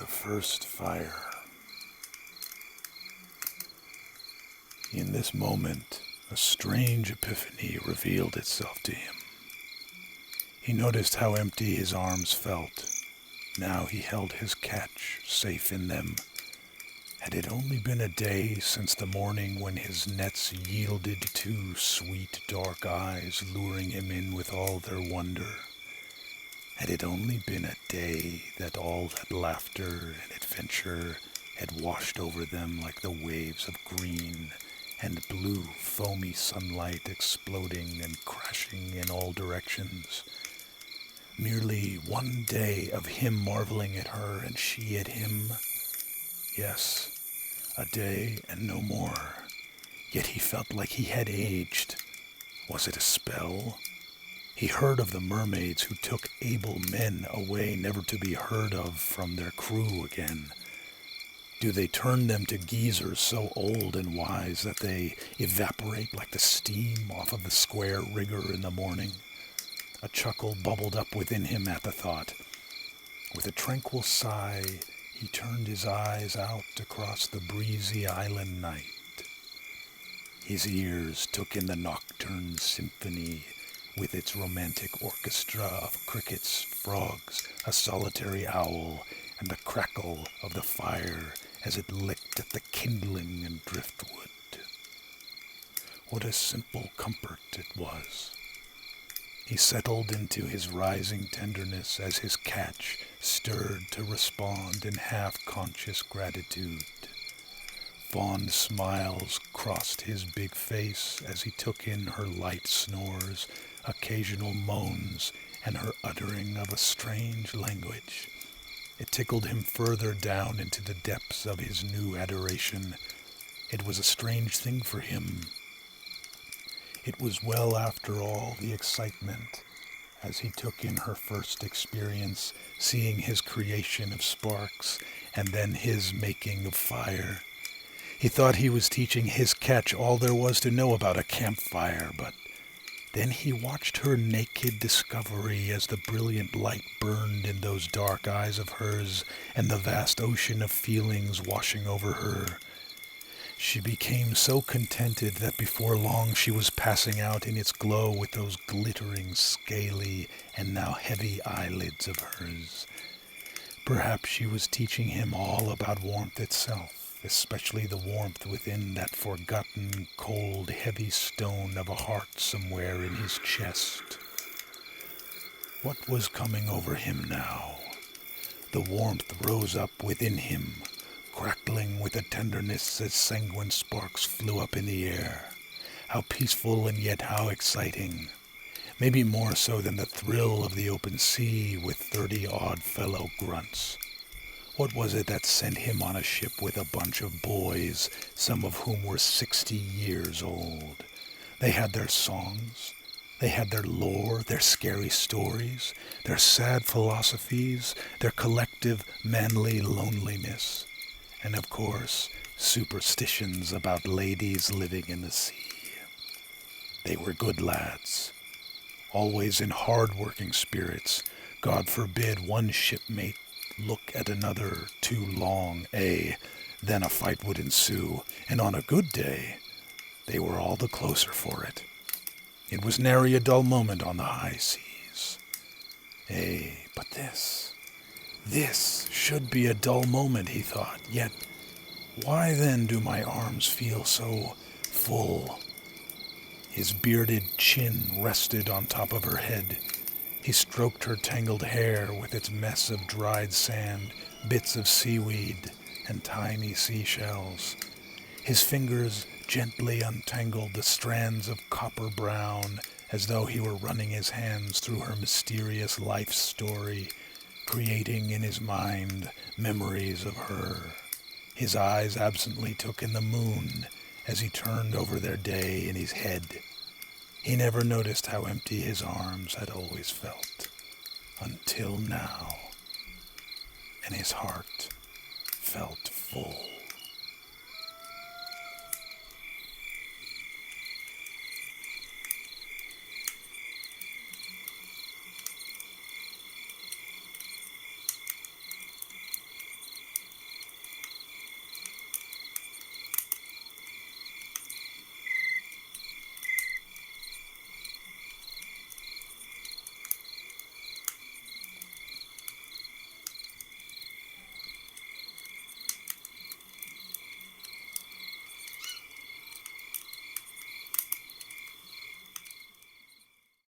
The first fire. In this moment, a strange epiphany revealed itself to him. He noticed how empty his arms felt. Now he held his catch, safe in them. Had it only been a day since the morning when his nets yielded two sweet dark eyes, luring him in with all their wonder? Had it only been a day that all that laughter and adventure had washed over them like the waves of green and blue foamy sunlight exploding and crashing in all directions? Merely one day of him marveling at her and she at him? Yes, a day and no more. Yet he felt like he had aged. Was it a spell? He heard of the mermaids who took able men away never to be heard of from their crew again. Do they turn them to geezers so old and wise that they evaporate like the steam off of the square rigger in the morning? A chuckle bubbled up within him at the thought. With a tranquil sigh, he turned his eyes out across the breezy island night. His ears took in the nocturne symphony with its romantic orchestra of crickets, frogs, a solitary owl, and the crackle of the fire as it licked at the kindling and driftwood. What a simple comfort it was. He settled into his rising tenderness as his catch stirred to respond in half-conscious gratitude. Fond smiles crossed his big face as he took in her light snores, occasional moans, and her uttering of a strange language. It tickled him further down into the depths of his new adoration. It was a strange thing for him. It was well after all the excitement, as he took in her first experience, seeing his creation of sparks, and then his making of fire. He thought he was teaching his catch all there was to know about a campfire, but then he watched her naked discovery as the brilliant light burned in those dark eyes of hers and the vast ocean of feelings washing over her. She became so contented that before long she was passing out in its glow with those glittering, scaly, and now heavy eyelids of hers. Perhaps she was teaching him all about warmth itself, especially the warmth within that forgotten, cold, heavy stone of a heart somewhere in his chest. What was coming over him now? The warmth rose up within him, crackling with a tenderness as sanguine sparks flew up in the air. How peaceful and yet how exciting. Maybe more so than the thrill of the open sea with 30-odd fellow grunts. What was it that sent him on a ship with a bunch of boys, some of whom were 60 years old? They had their songs. They had their lore, their scary stories, their sad philosophies, their collective manly loneliness. And of course, superstitions about ladies living in the sea. They were good lads, always in hard-working spirits. God forbid one shipmate look at another too long, then a fight would ensue, and on a good day, they were all the closer for it. It was nary a dull moment on the high seas. But this should be a dull moment, he thought. Yet, why then do my arms feel so full? His bearded chin rested on top of her head. He stroked her tangled hair with its mess of dried sand, bits of seaweed, and tiny seashells. His fingers gently untangled the strands of copper brown as though he were running his hands through her mysterious life story, creating in his mind memories of her. His eyes absently took in the moon as he turned over their day in his head. He never noticed how empty his arms had always felt, until now, and his heart felt full.